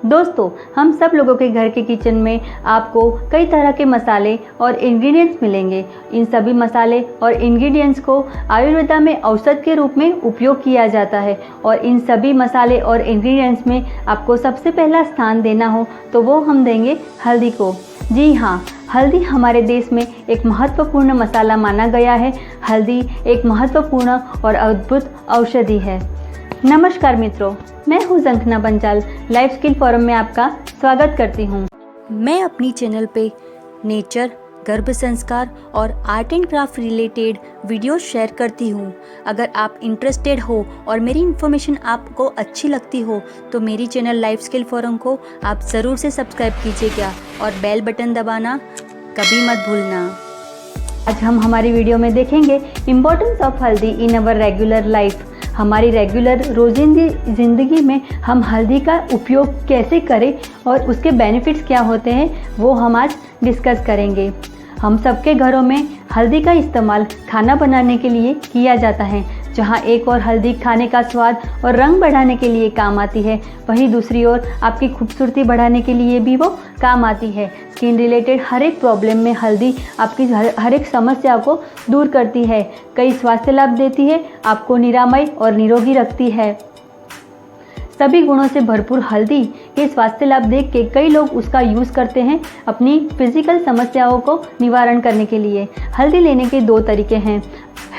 दोस्तों, हम सब लोगों के घर के किचन में आपको कई तरह के मसाले और इंग्रेडिएंट्स मिलेंगे। इन सभी मसाले और इंग्रेडिएंट्स को आयुर्वेदा में औषध के रूप में उपयोग किया जाता है और इन सभी मसाले और इंग्रेडिएंट्स में आपको सबसे पहला स्थान देना हो तो वो हम देंगे हल्दी को। जी हाँ, हल्दी हमारे देश में एक महत्वपूर्ण मसाला माना गया है। हल्दी एक महत्वपूर्ण और अद्भुत औषधि है। नमस्कार मित्रों, मैं हूँ जंखना बंजाल। लाइफ स्किल फोरम में आपका स्वागत करती हूँ। मैं अपनी चैनल पे नेचर, गर्भ संस्कार और art and craft related video share करती हूँ। अगर आप इंटरेस्टेड हो और मेरी इन्फॉर्मेशन आपको अच्छी लगती हो तो मेरी चैनल लाइफ स्किल फोरम को आप ज़रूर से सब्सक्राइब कीजिएगा और बेल बटन दबाना कभी मत भूलना। आज हम हमारी वीडियो में देखेंगे इम्पोर्टेंस ऑफ हल्दी इन अवर रेगुलर लाइफ। हमारी रेगुलर रोजिंदी ज़िंदगी में हम हल्दी का उपयोग कैसे करें और उसके बेनिफिट्स क्या होते हैं वो हम आज डिस्कस करेंगे। हम सबके घरों में हल्दी का इस्तेमाल खाना बनाने के लिए किया जाता है। जहाँ एक और हल्दी खाने का स्वाद और रंग बढ़ाने के लिए काम आती है, वहीं दूसरी ओर आपकी खूबसूरती बढ़ाने के लिए भी वो काम आती है। स्किन रिलेटेड हर एक प्रॉब्लम में हल्दी आपकी हर एक समस्या को दूर करती है, कई स्वास्थ्य लाभ देती है, आपको निरामय और निरोगी रखती है। सभी गुणों से भरपूर हल्दी के स्वास्थ्य लाभ देख के कई लोग उसका यूज़ करते हैं अपनी फिजिकल समस्याओं को निवारण करने के लिए। हल्दी लेने के दो तरीके हैं।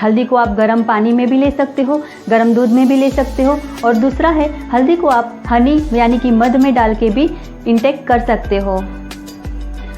हल्दी को आप गर्म पानी में भी ले सकते हो, गर्म दूध में भी ले सकते हो, और दूसरा है हल्दी को आप हनी यानी कि मध में डाल के भी इंटेक कर सकते हो।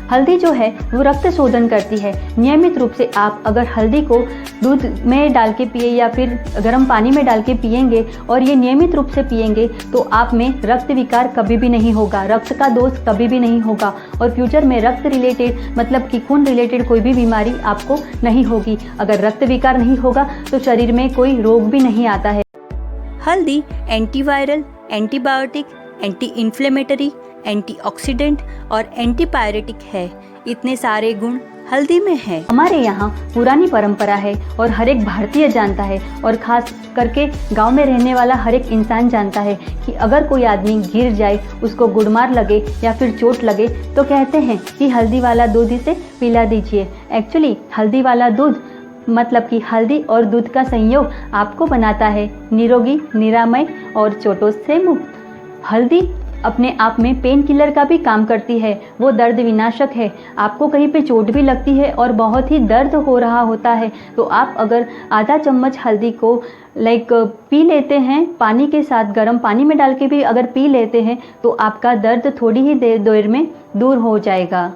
हल्दी जो है वो रक्त शोधन करती है। नियमित रूप से आप अगर हल्दी को दूध में डाल के पिए या फिर गर्म पानी में डाल के पिएंगे और ये नियमित रूप से पिएंगे तो आप में रक्त विकार कभी भी नहीं होगा, रक्त का दोष कभी भी नहीं होगा और फ्यूचर में रक्त रिलेटेड मतलब कि खून रिलेटेड कोई भी बीमारी आपको नहीं होगी। अगर रक्त विकार नहीं होगा तो शरीर में कोई रोग भी नहीं आता है। हल्दी antiviral, antibiotic, anti inflammatory, antioxidant और एंटीपायरेटिक है। इतने सारे गुण हल्दी में है। हमारे यहाँ पुरानी परंपरा है और हर एक भारतीय जानता है और ख़ास करके गांव में रहने वाला हर एक इंसान जानता है कि अगर कोई आदमी गिर जाए, उसको गुड़मार लगे या फिर चोट लगे तो कहते हैं कि हल्दी वाला दूध इसे पिला दीजिए। एक्चुअली हल्दी वाला दूध मतलब कि हल्दी और दूध का संयोग आपको बनाता है निरोगी, निरामय और चोटों से मुक्त। हल्दी अपने आप में पेन किलर का भी काम करती है। वो दर्द विनाशक है। आपको कहीं पे चोट भी लगती है और बहुत ही दर्द हो रहा होता है तो आप अगर आधा चम्मच हल्दी को पी लेते हैं पानी के साथ, गर्म पानी में डाल के भी अगर पी लेते हैं तो आपका दर्द थोड़ी ही देर में दूर हो जाएगा।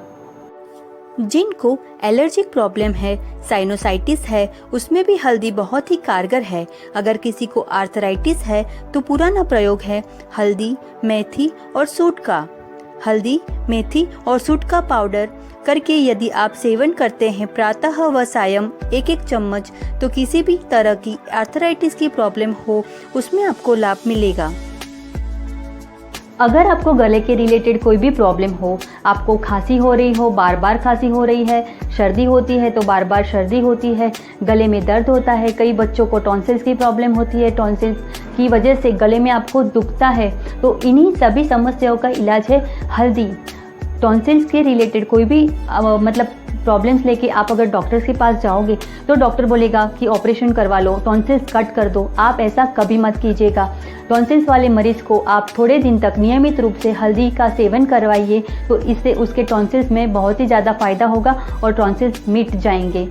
जिनको एलर्जिक प्रॉब्लम है, साइनोसाइटिस है, उसमें भी हल्दी बहुत ही कारगर है। अगर किसी को आर्थराइटिस है तो पुराना प्रयोग है हल्दी, मेथी और सूट का। हल्दी, मेथी और सूट का पाउडर करके यदि आप सेवन करते हैं प्रातः व सायं एक चम्मच तो किसी भी तरह की आर्थराइटिस की प्रॉब्लम हो उसमें आपको लाभ मिलेगा। अगर आपको गले के रिलेटेड कोई भी प्रॉब्लम हो, आपको खांसी हो रही हो, बार बार खांसी हो रही है, सर्दी होती है तो बार बार सर्दी होती है, गले में दर्द होता है, कई बच्चों को टॉन्सिल्स की प्रॉब्लम होती है, टॉन्सिल्स की वजह से गले में आपको दुखता है, तो इन्हीं सभी समस्याओं का इलाज है हल्दी। टॉन्सिल्स के रिलेटेड कोई भी प्रॉब्लम्स लेके आप अगर डॉक्टर्स के पास जाओगे तो डॉक्टर बोलेगा कि ऑपरेशन करवा लो, टॉन्सिल्स कट कर दो। आप ऐसा कभी मत कीजिएगा। टॉन्सिल्स वाले मरीज को आप थोड़े दिन तक नियमित रूप से हल्दी का सेवन करवाइए तो इससे उसके टॉन्सिल्स में बहुत ही ज़्यादा फायदा होगा और टॉन्सिल्स मिट जाएंगे।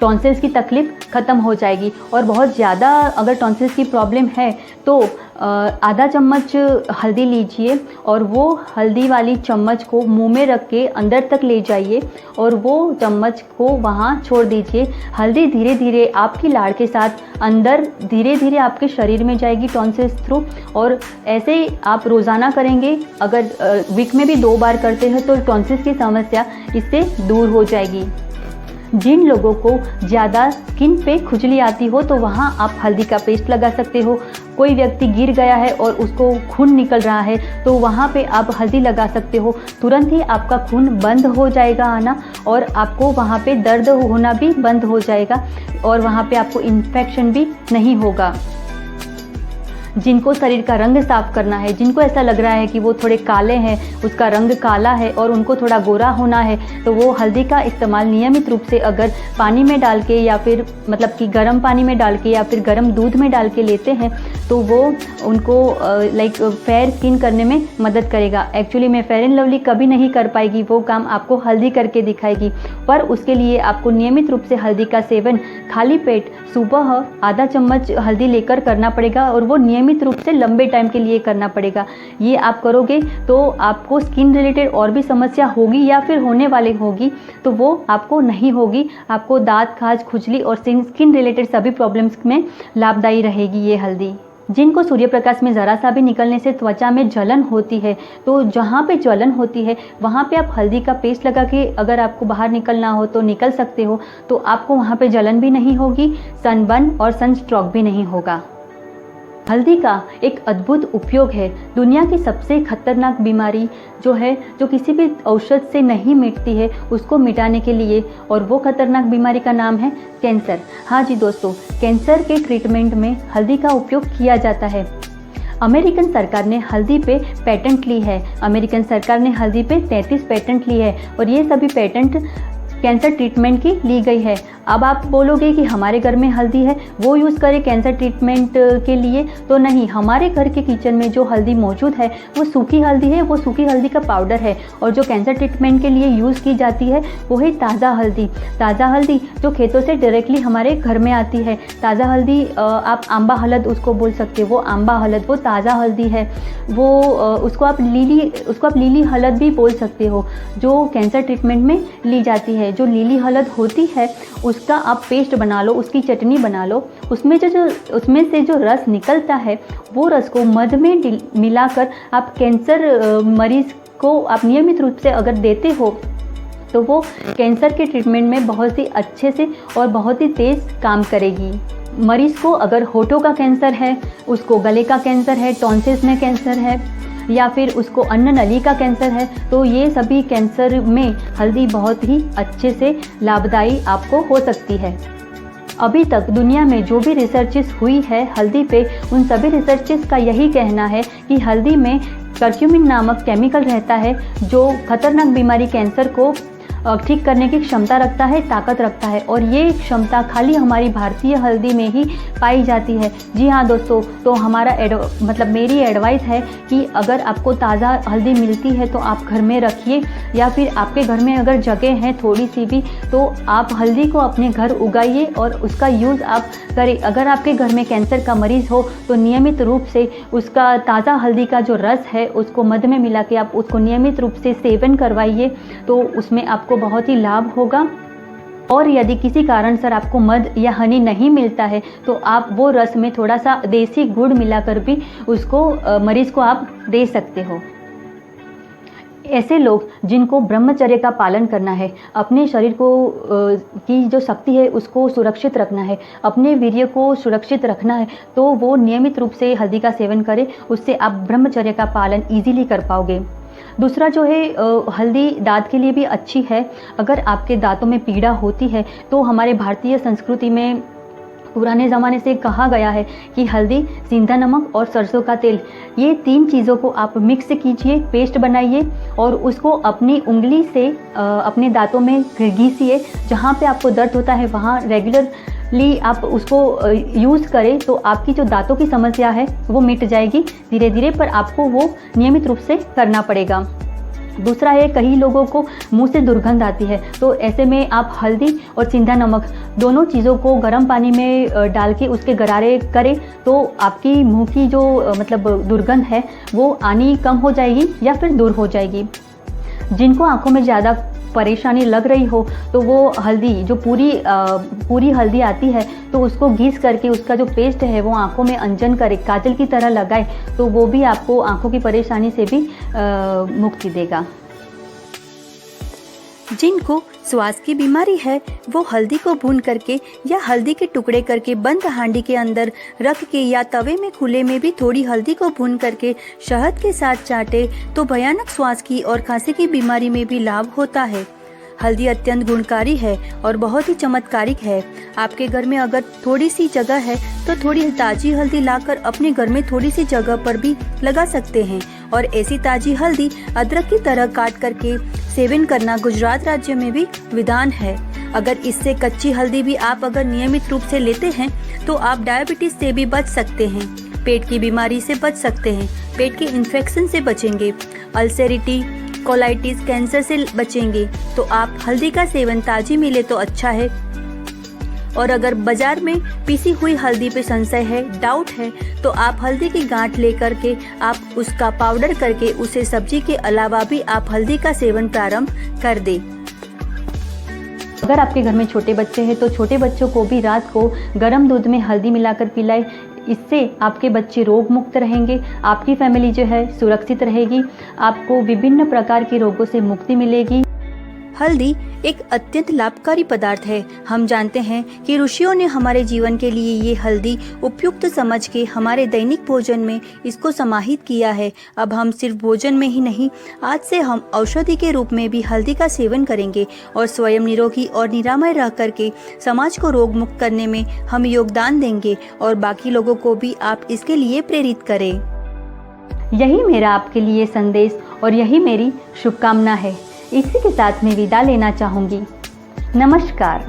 टॉन्सिल्स की तकलीफ ख़त्म हो जाएगी। और बहुत ज़्यादा अगर टॉन्सिल्स की प्रॉब्लम है तो आधा चम्मच हल्दी लीजिए और वो हल्दी वाली चम्मच को मुंह में रख के अंदर तक ले जाइए और वो चम्मच को वहाँ छोड़ दीजिए। हल्दी धीरे धीरे आपकी लाड़ के साथ अंदर धीरे धीरे आपके शरीर में जाएगी टॉन्सिल्स थ्रू, और ऐसे ही आप रोज़ाना करेंगे। अगर वीक में भी 2 बार करते हैं तो टॉन्सिल्स की समस्या इससे दूर हो जाएगी। जिन लोगों को ज़्यादा स्किन पे खुजली आती हो तो वहाँ आप हल्दी का पेस्ट लगा सकते हो। कोई व्यक्ति गिर गया है और उसको खून निकल रहा है तो वहाँ पे आप हल्दी लगा सकते हो। तुरंत ही आपका खून बंद हो जाएगा आना और आपको वहाँ पे दर्द होना भी बंद हो जाएगा और वहाँ पे आपको इन्फेक्शन भी नहीं होगा। जिनको शरीर का रंग साफ करना है, जिनको ऐसा लग रहा है कि वो थोड़े काले हैं, उसका रंग काला है और उनको थोड़ा गोरा होना है, तो वो हल्दी का इस्तेमाल नियमित रूप से अगर पानी में डाल के या फिर मतलब कि गर्म पानी में डाल के या फिर गर्म दूध में डाल के लेते हैं तो वो उनको लाइक फेयर स्किन करने में मदद करेगा। एक्चुअली में फेयर एंड लवली कभी नहीं कर पाएगी, वो काम आपको हल्दी करके दिखाएगी, पर उसके लिए आपको नियमित रूप से हल्दी का सेवन खाली पेट सुबह आधा चम्मच हल्दी लेकर करना पड़ेगा और वो नियमित रूप से लंबे टाइम के लिए करना पड़ेगा। ये आप करोगे तो आपको स्किन रिलेटेड और भी समस्या होगी या फिर होने वाली होगी तो वो आपको नहीं होगी। आपको दांत, खाज, खुजली और स्किन रिलेटेड सभी प्रॉब्लम्स में लाभदायी रहेगी ये हल्दी। जिनको सूर्य प्रकाश में ज़रा सा भी निकलने से त्वचा में जलन होती है, तो जहाँ पे जलन होती है वहाँ पे आप हल्दी का पेस्ट लगा के अगर आपको बाहर निकलना हो तो निकल सकते हो, तो आपको वहाँ पे जलन भी नहीं होगी, सनबर्न और सनस्ट्रोक भी नहीं होगा। हल्दी का एक अद्भुत उपयोग है। दुनिया की सबसे खतरनाक बीमारी जो किसी भी औषध से नहीं मिटती है, उसको मिटाने के लिए, और वो खतरनाक बीमारी का नाम है कैंसर। हाँ जी दोस्तों, कैंसर के ट्रीटमेंट में हल्दी का उपयोग किया जाता है। अमेरिकन सरकार ने हल्दी पे पेटेंट ली है। अमेरिकन सरकार ने हल्दी पे 33 पेटेंट ली है और ये सभी पेटेंट कैंसर ट्रीटमेंट की ली गई है। अब आप बोलोगे कि हमारे घर में हल्दी है, वो यूज़ करें कैंसर ट्रीटमेंट के लिए, तो नहीं। हमारे घर के किचन में जो हल्दी मौजूद है वो सूखी हल्दी है, वो सूखी हल्दी का पाउडर है, और जो कैंसर ट्रीटमेंट के लिए यूज़ की जाती है वो है ताज़ा हल्दी। ताज़ा हल्दी जो खेतों से डायरेक्टली हमारे घर में आती है। ताज़ा हल्दी आप आंबा हलद उसको बोल सकते हो, वो आंबा हलद, वो ताज़ा हल्दी है। वो उसको आप लीली हलद भी बोल सकते हो, जो कैंसर ट्रीटमेंट में ली जाती है। जो लीली हलद होती है उसका आप पेस्ट बना लो, उसकी चटनी बना लो। उसमें से जो रस निकलता है वो रस को मध में मिलाकर आप कैंसर मरीज को आप नियमित रूप से अगर देते हो तो वो कैंसर के ट्रीटमेंट में बहुत ही अच्छे से और बहुत ही तेज़ काम करेगी। मरीज़ को अगर होठों का कैंसर है, उसको गले का कैंसर है, टॉन्सिल्स में कैंसर है, या फिर उसको अन्न नली का कैंसर है, तो ये सभी कैंसर में हल्दी बहुत ही अच्छे से लाभदायी आपको हो सकती है। अभी तक दुनिया में जो भी रिसर्चेस हुई है हल्दी पे, उन सभी रिसर्चेस का यही कहना है कि हल्दी में कर्क्यूमिन नामक केमिकल रहता है जो खतरनाक बीमारी कैंसर को ठीक करने की क्षमता रखता है, ताकत रखता है, और ये क्षमता खाली हमारी भारतीय हल्दी में ही पाई जाती है। जी हाँ दोस्तों, तो हमारा मेरी एडवाइस है कि अगर आपको ताज़ा हल्दी मिलती है तो आप घर में रखिए, या फिर आपके घर में अगर जगह है थोड़ी सी भी तो आप हल्दी को अपने घर उगाइए और उसका यूज़ आप करें। अगर आपके घर में कैंसर का मरीज़ हो तो नियमित रूप से उसका ताज़ा हल्दी का जो रस है उसको मध में मिला के आप उसको नियमित रूप से सेवन करवाइए, तो उसमें आपको बहुत ही लाभ होगा। और यदि किसी कारण से आपको मध या हनी नहीं मिलता है तो आप वो रस में थोड़ा सा देसी गुड़ मिलाकर भी उसको मरीज को आप दे सकते हो। ऐसे लोग जिनको ब्रह्मचर्य का पालन करना है, अपने शरीर को की जो शक्ति है उसको सुरक्षित रखना है, अपने वीर्य को सुरक्षित रखना है, तो वो नियमित रूप से हल्दी का सेवन करें। उससे आप ब्रह्मचर्य का पालन इजीली कर पाओगे। दूसरा जो है, हल्दी दांत के लिए भी अच्छी है। अगर आपके दांतों में पीड़ा होती है तो हमारे भारतीय संस्कृति में पुराने ज़माने से कहा गया है कि हल्दी, सेंधा नमक और सरसों का तेल, ये 3 चीज़ों को आप मिक्स कीजिए, पेस्ट बनाइए और उसको अपनी उंगली से अपने दांतों में घिसीए। जहाँ पे आपको दर्द होता है वहाँ रेगुलरली आप उसको यूज़ करें तो आपकी जो दांतों की समस्या है वो मिट जाएगी धीरे धीरे, पर आपको वो नियमित रूप से करना पड़ेगा। दूसरा है, कई लोगों को मुंह से दुर्गंध आती है, तो ऐसे में आप हल्दी और सेंधा नमक दोनों चीज़ों को गर्म पानी में डाल के उसके गरारे करें तो आपकी मुंह की जो दुर्गंध है वो आनी कम हो जाएगी या फिर दूर हो जाएगी। जिनको आंखों में ज़्यादा परेशानी लग रही हो तो वो हल्दी जो पूरी हल्दी आती है तो उसको घिस करके उसका जो पेस्ट है वो आंखों में अंजन करे, काजल की तरह लगाए, तो वो भी आपको आंखों की परेशानी से भी मुक्ति देगा। जिनको श्वास की बीमारी है वो हल्दी को भून करके या हल्दी के टुकड़े करके बंद हांडी के अंदर रख के या तवे में खुले में भी थोड़ी हल्दी को भून करके शहद के साथ चाटे तो भयानक श्वास की और खांसी की बीमारी में भी लाभ होता है। हल्दी अत्यंत गुणकारी है और बहुत ही चमत्कारिक है। आपके घर में अगर थोड़ी सी जगह है तो थोड़ी ताजी हल्दी लाकर अपने घर में थोड़ी सी जगह पर भी लगा सकते हैं और ऐसी ताजी हल्दी अदरक की तरह काट करके सेवन करना गुजरात राज्य में भी विधान है। अगर इससे कच्ची हल्दी भी आप अगर नियमित रूप से लेते हैं तो आप डायबिटीज से भी बच सकते हैं, पेट की बीमारी से बच सकते हैं, पेट के इन्फेक्शन से बचेंगे, अल्सरिटी, कोलाइटिस, कैंसर से बचेंगे। तो आप हल्दी का सेवन ताजी मिले तो अच्छा है। और अगर बाजार में पीसी हुई हल्दी पे संशय है, डाउट है, तो आप हल्दी की गांठ लेकर के आप उसका पाउडर करके उसे सब्जी के अलावा भी आप हल्दी का सेवन प्रारंभ कर दें। अगर आपके घर में छोटे बच्चे हैं तो छोटे बच्चों को भी रात को गर्म दूध में हल्दी मिलाकर पिलाएं। इससे आपके बच्चे रोग मुक्त रहेंगे, आपकी फैमिली जो है सुरक्षित रहेगी, आपको विभिन्न प्रकार के रोगों से मुक्ति मिलेगी। हल्दी एक अत्यंत लाभकारी पदार्थ है। हम जानते हैं कि ऋषियों ने हमारे जीवन के लिए ये हल्दी उपयुक्त समझ के हमारे दैनिक भोजन में इसको समाहित किया है। अब हम सिर्फ भोजन में ही नहीं, आज से हम औषधि के रूप में भी हल्दी का सेवन करेंगे और स्वयं निरोगी और निरामय रह करके समाज को रोग मुक्त करने में हम योगदान देंगे और बाकी लोगों को भी आप इसके लिए प्रेरित करें। यही मेरा आपके लिए संदेश और यही मेरी शुभकामना है। इसी के साथ मैं विदा लेना चाहूँगी। नमस्कार।